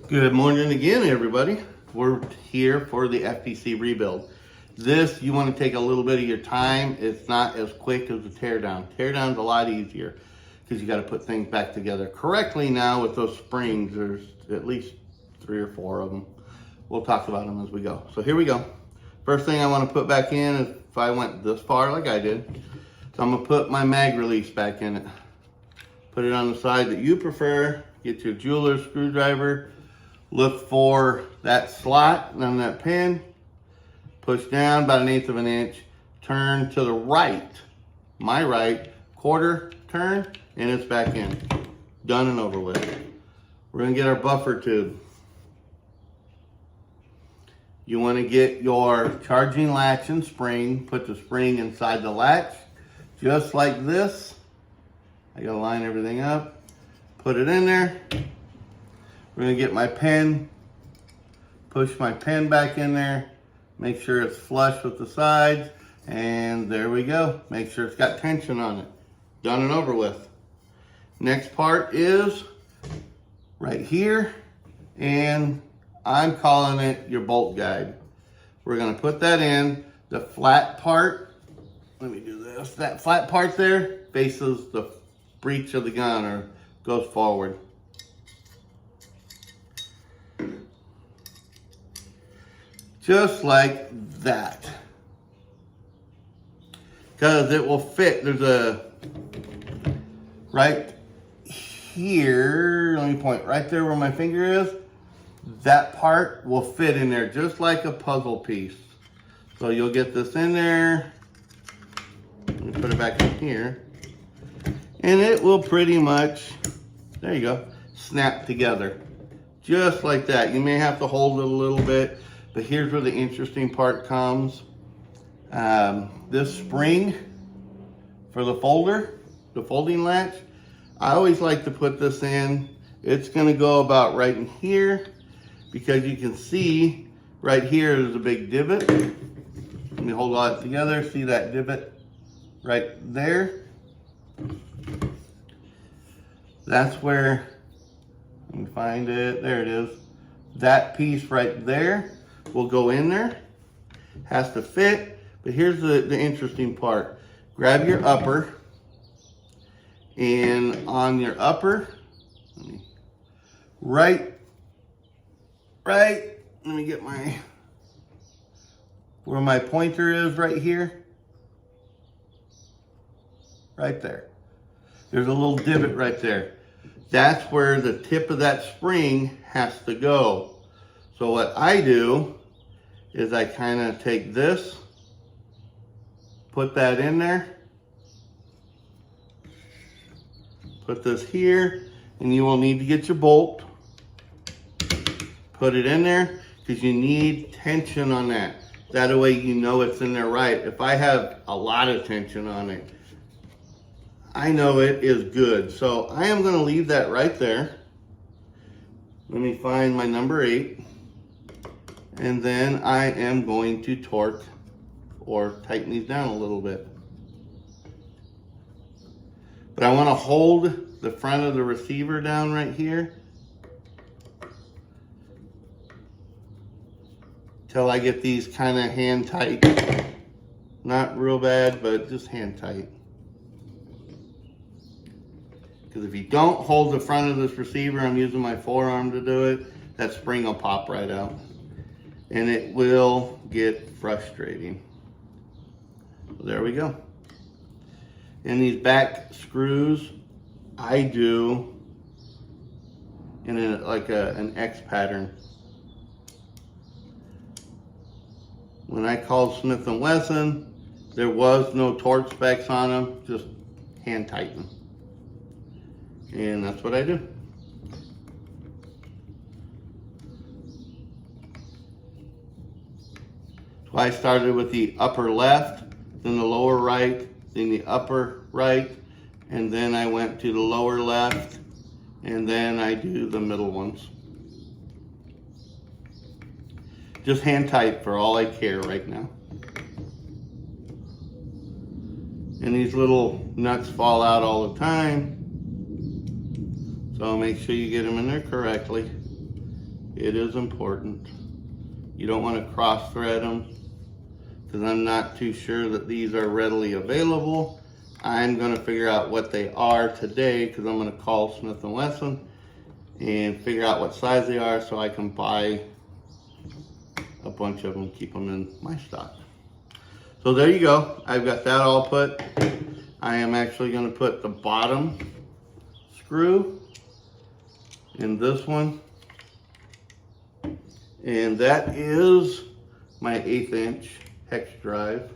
Good morning again, everybody. We're here for the FPC Rebuild. This, you want to take a little bit of your time. It's not as quick as a teardown. Teardown's a lot easier because you got to put things back together correctly. Now with those springs, there's at least 3 or 4 of them. We'll talk about them as we go. So here we go. First thing I want to put back in is, if I went this far like I did, so I'm going to put my mag release back in it. Put it on the side that you prefer. Get your jeweler's screwdriver. Look for that slot on that pin. Push down about 1/8 of an inch. Turn to the right, my right, quarter turn, and it's back in. Done and over with. We're gonna get our buffer tube. You wanna get your charging latch and spring. Put the spring inside the latch, just like this. I gotta line everything up. Put it in there. We're gonna get my pen, push my pen back in there, make sure it's flush with the sides, and there we go. Make sure it's got tension on it. Done and over with. Next part is right here, and I'm calling it your bolt guide. We're gonna put that in. The flat part, let me do this. That flat part there faces the breech of the gun or goes forward. Just like that. Because it will fit. There's a, right here, let me point right there where my finger is. That part will fit in there just like a puzzle piece. So you'll get this in there. Let me put it back in here. And it will pretty much, there you go, snap together. Just like that. You may have to hold it a little bit. But here's where the interesting part comes. This spring for the folder, the folding latch, I always like to put this in. It's gonna go about right in here because you can see right here is a big divot. Let me hold all that together. See that divot right there? That's where, let me find it, there it is. That piece right there will go in there, has to fit, but here's the interesting part. Grab your upper, and on your upper, let me get where my pointer is right here, right there. There's a little divot right there. That's where the tip of that spring has to go. So what I do is I kind of take this, put that in there, put this here, and you will need to get your bolt, put it in there, because you need tension on that. That way you know it's in there right. If I have a lot of tension on it, I know it is good. So I am gonna leave that right there. Let me find my number 8. And then I am going to torque or tighten these down a little bit. But I want to hold the front of the receiver down right here till I get these kind of hand tight. Not real bad, but just hand tight. Because if you don't hold the front of this receiver, I'm using my forearm to do it, that spring will pop right out. And it will get frustrating. So there we go. And these back screws, I do in an X pattern. When I called Smith & Wesson, there was no torque specs on them, just hand tighten. And that's what I do. So I started with the upper left, then the lower right, then the upper right, and then I went to the lower left, and then I do the middle ones. Just hand tight for all I care right now. And these little nuts fall out all the time. So make sure you get them in there correctly. It is important. You don't want to cross thread them, because I'm not too sure that these are readily available. I'm going to figure out what they are today, because I'm going to call Smith & Wesson and figure out what size they are so I can buy a bunch of them, keep them in my stock. So there you go. I've got that all put. I am actually going to put the bottom screw in this one. And that is my 1/8 inch hex drive.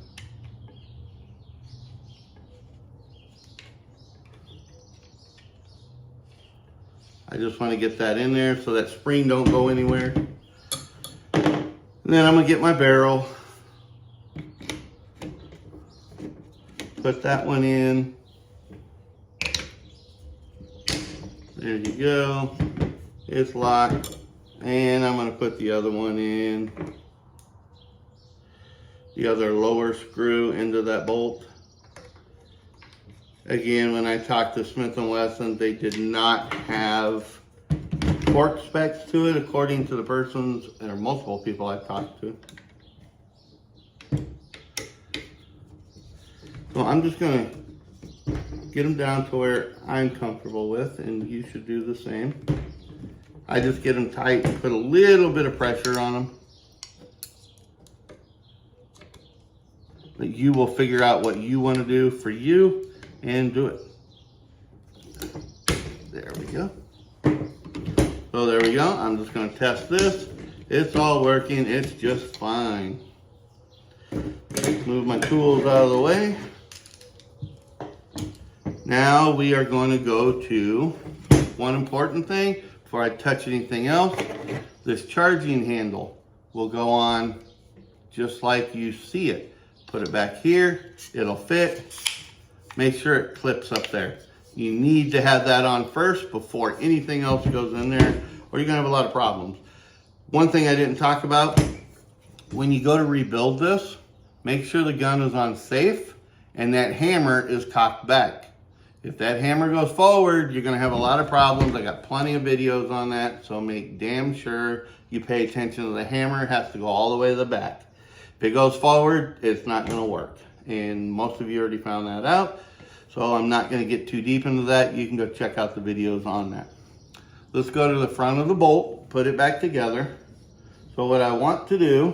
I just want to get that in there so that spring don't go anywhere. And then I'm going to get my barrel. Put that one in. There you go. It's locked. And I'm going to put the other one in. The other lower screw into that bolt. Again, when I talked to Smith & Wesson, they did not have torque specs to it according to the persons, or multiple people I've talked to. So I'm just going to get them down to where I'm comfortable with, and you should do the same. I just get them tight and put a little bit of pressure on them. But you will figure out what you want to do for you and do it. There we go. So there we go. I'm just going to test this. It's all working. It's just fine. Move my tools out of the way. Now we are going to go to one important thing before I touch anything else. This charging handle will go on just like you see it. Put it back here. It'll fit. Make sure it clips up there. You need to have that on first before anything else goes in there, or you're going to have a lot of problems. One thing I didn't talk about, when you go to rebuild this, make sure the gun is on safe and that hammer is cocked back. If that hammer goes forward, you're going to have a lot of problems. I got plenty of videos on that, so make damn sure you pay attention to the hammer. It has to go all the way to the back. If it goes forward, it's not going to work. And most of you already found that out, so I'm not going to get too deep into that. You can go check out the videos on that. Let's go to the front of the bolt, put it back together. So what I want to do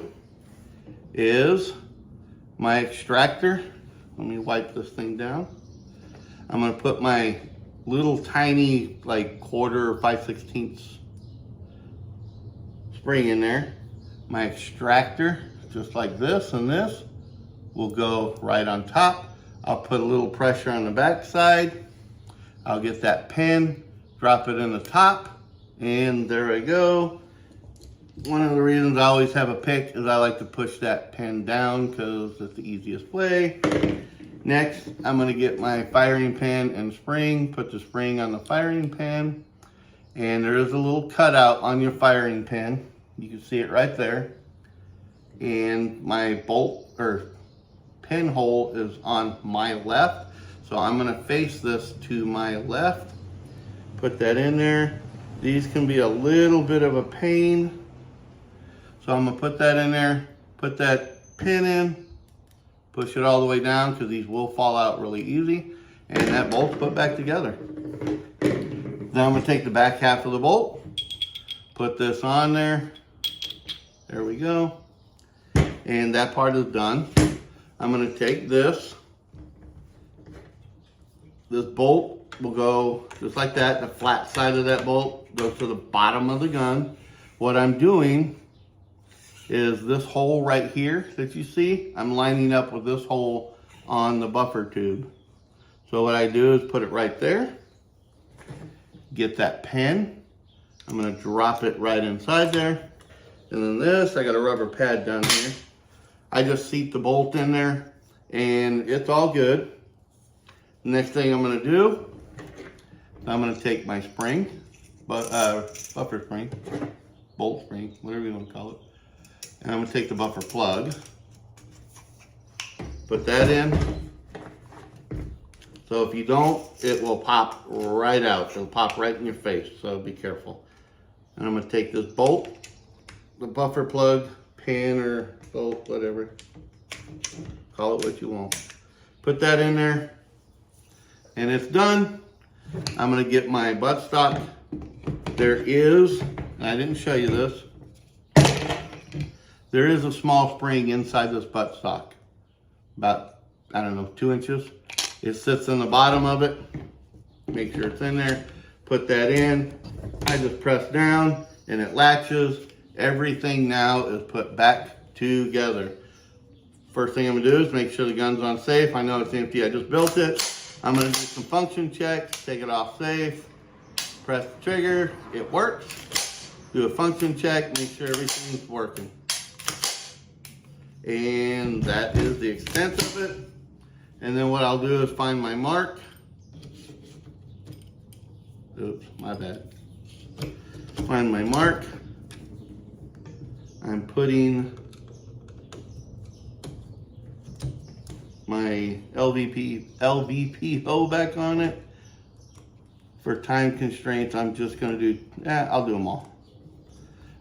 is my extractor. Let me wipe this thing down. I'm going to put my little tiny, like 1/4 or 5/16 spring in there. My extractor, just like this and this, will go right on top. I'll put a little pressure on the back side. I'll get that pin, drop it in the top, and there I go. One of the reasons I always have a pick is I like to push that pin down because it's the easiest way. Next, I'm going to get my firing pin and spring, put the spring on the firing pin, and there is a little cutout on your firing pin. You can see it right there. And my bolt or pin hole is on my left, so I'm going to face this to my left. Put that in there. These can be a little bit of a pain, so I'm going to put that in there, put that pin in, push it all the way down because these will fall out really easy, and that bolt's put back together. Now I'm going to take the back half of the bolt, put this on there. There we go. And that part is done. I'm going to take this. This bolt will go just like that. The flat side of that bolt goes to the bottom of the gun. What I'm doing is this hole right here that you see, I'm lining up with this hole on the buffer tube. So what I do is put it right there, get that pin, I'm going to drop it right inside there, and then this, I got a rubber pad down here. I just seat the bolt in there and it's all good. Next thing I'm going to do, I'm going to take my spring, buffer spring, bolt spring, whatever you want to call it. And I'm going to take the buffer plug, put that in. So if you don't, it will pop right out. It'll pop right in your face, so be careful. And I'm gonna take this bolt, the buffer plug, pin or bolt, whatever. Call it what you want. Put that in there, and it's done. I'm gonna get my buttstock. There is, I didn't show you this, there is a small spring inside this buttstock. About, I don't know, 2 inches. It sits in the bottom of it. Make sure it's in there. Put that in. I just press down and it latches. Everything now is put back together. First thing I'm gonna do is make sure the gun's on safe. I know it's empty, I just built it. I'm gonna do some function checks, take it off safe, press the trigger, it works. Do a function check, make sure everything's working. And that is the extent of it. And then what I'll do is find my mark. Oops, my bad. Find my mark. I'm putting my LVP hole back on it. For time constraints, I'm just gonna do, I'll do them all.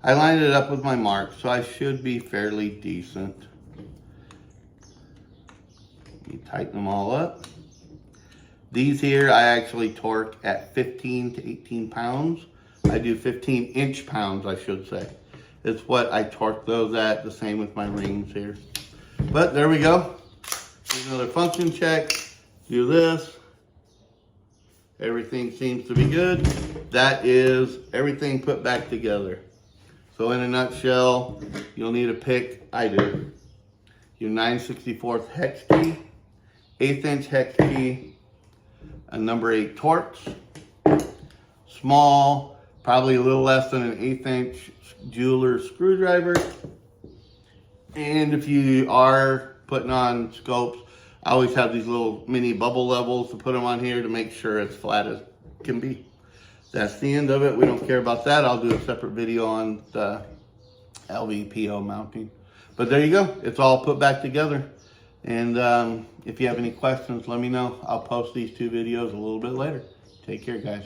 I lined it up with my mark, so I should be fairly decent. You tighten them all up. These here, I actually torque at 15 to 18 pounds. I do 15 inch pounds, I should say. It's what I torque those at, the same with my rings here. But there we go. Do another function check. Do this. Everything seems to be good. That is everything put back together. So in a nutshell, you'll need to pick, I do, your 9/64 hex key, 1/8 inch hex key, a number 8 Torx, small, probably a little less than an 1/8 inch jeweler screwdriver. And if you are putting on scopes, I always have these little mini bubble levels to put them on here to make sure it's flat as can be. That's the end of it. We don't care about that. I'll do a separate video on the LVPO mounting. But there you go. It's all put back together. And if you have any questions, let me know. I'll post these 2 videos a little bit later. Take care, guys.